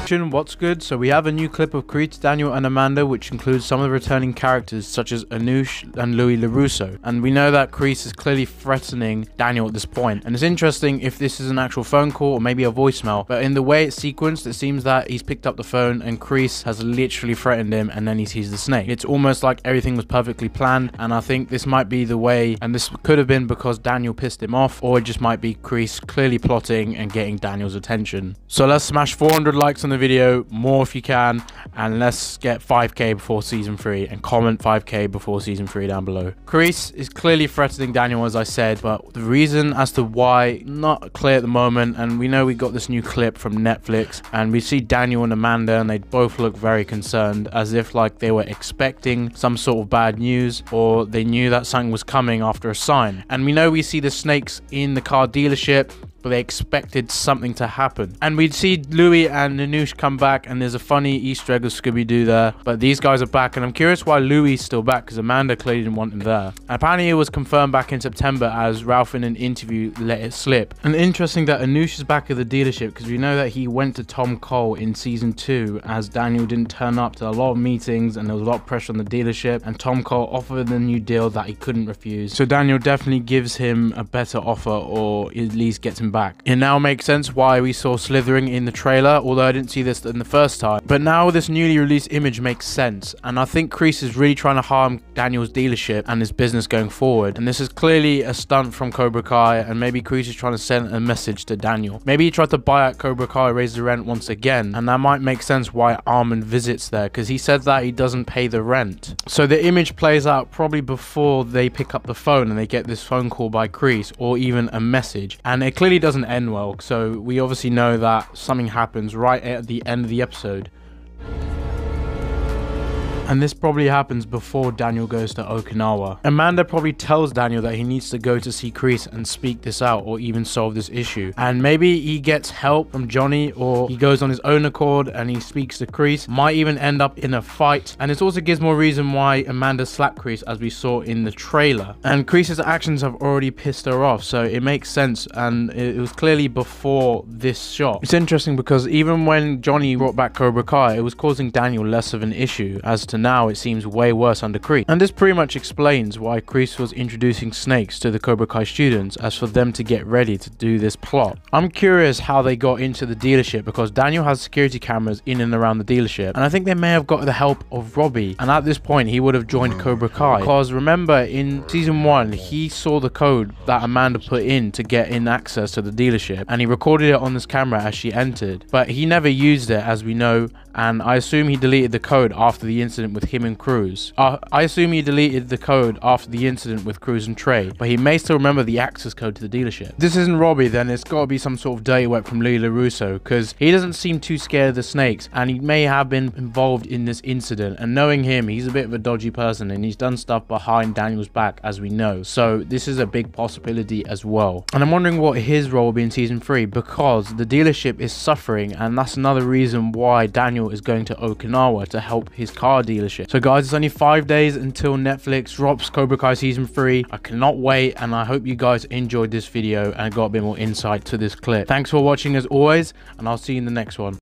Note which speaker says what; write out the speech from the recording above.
Speaker 1: What's good? So we have a new clip of Kreese, Daniel and Amanda, which includes some of the returning characters such as Anush and Louis LaRusso. And we know that Kreese is clearly threatening Daniel at this point. And it's interesting if this is an actual phone call or maybe a voicemail, but in the way it's sequenced, it seems that he's picked up the phone and Kreese has literally threatened him, and then he sees the snake. It's almost like everything was perfectly planned, and I think this might be the way, and this could have been because Daniel pissed him off, or it just might be Kreese clearly plotting and getting Daniel's attention. So let's smash 400 likes on the video, more if you can, and let's get 5k before season 3, and comment 5k before season 3 down below. Kreese is clearly threatening Daniel, as I said, but the reason as to why, not clear at the moment. And we know we got this new clip from Netflix, and we see Daniel and Amanda, and they both look very concerned, as if like they were expecting some sort of bad news, or they knew that something was coming after a sign. And we know we see the snakes in the car dealership, but they expected something to happen. And we'd see Louis and Anush come back, and there's a funny Easter egg of Scooby-Doo there, but these guys are back, and I'm curious why Louis is still back, because Amanda clearly didn't want him there. And apparently it was confirmed back in September, as Ralph in an interview let it slip. And interesting that Anush is back at the dealership, because we know that he went to Tom Cole in season 2, as Daniel didn't turn up to a lot of meetings, and there was a lot of pressure on the dealership, and Tom Cole offered a new deal that he couldn't refuse. So Daniel definitely gives him a better offer, or at least gets him back. It now makes sense why we saw slithering in the trailer, although I didn't see this in the first time. But now this newly released image makes sense, and I think Kreese is really trying to harm Daniel's dealership and his business going forward. And this is clearly a stunt from Cobra Kai, and maybe Kreese is trying to send a message to Daniel. Maybe he tried to buy out Cobra Kai, raise the rent once again, and that might make sense why Armin visits there, because he said that he doesn't pay the rent. So the image plays out probably before they pick up the phone and they get this phone call by Kreese, or even a message, and it clearly doesn't end well. So we obviously know that something happens right at the end of the episode. And this probably happens before Daniel goes to Okinawa. Amanda probably tells Daniel that he needs to go to see Kreese and speak this out, or even solve this issue. And maybe he gets help from Johnny, or he goes on his own accord and he speaks to Kreese. Might even end up in a fight. And this also gives more reason why Amanda slapped Kreese, as we saw in the trailer. And Kreese's actions have already pissed her off, so it makes sense. And it was clearly before this shot. It's interesting because even when Johnny brought back Cobra Kai, it was causing Daniel less of an issue, as to now it seems way worse under Kreese. And this pretty much explains why Kreese was introducing snakes to the Cobra Kai students, as for them to get ready to do this plot. I'm curious how they got into the dealership, because Daniel has security cameras in and around the dealership, and I think they may have got the help of Robbie, and at this point he would have joined Cobra Kai, because remember in season 1 he saw the code that Amanda put in to get in access to the dealership, and he recorded it on this camera as she entered, but he never used it, as we know. And I assume he deleted the code after the incident with him and Cruz. I assume he deleted the code after the incident with Cruz and Trey, but he may still remember the access code to the dealership. If this isn't Robbie, then it's got to be some sort of dirty work from Louis LaRusso, because he doesn't seem too scared of the snakes, and he may have been involved in this incident. And knowing him, he's a bit of a dodgy person, and he's done stuff behind Daniel's back, as we know. So this is a big possibility as well. And I'm wondering what his role will be in season 3, because the dealership is suffering, and that's another reason why Daniel is going to Okinawa to help his car dealership. So guys, it's only 5 days until Netflix drops Cobra Kai season 3. I cannot wait, and I hope you guys enjoyed this video and got a bit more insight to this clip. Thanks for watching as always, and I'll see you in the next one.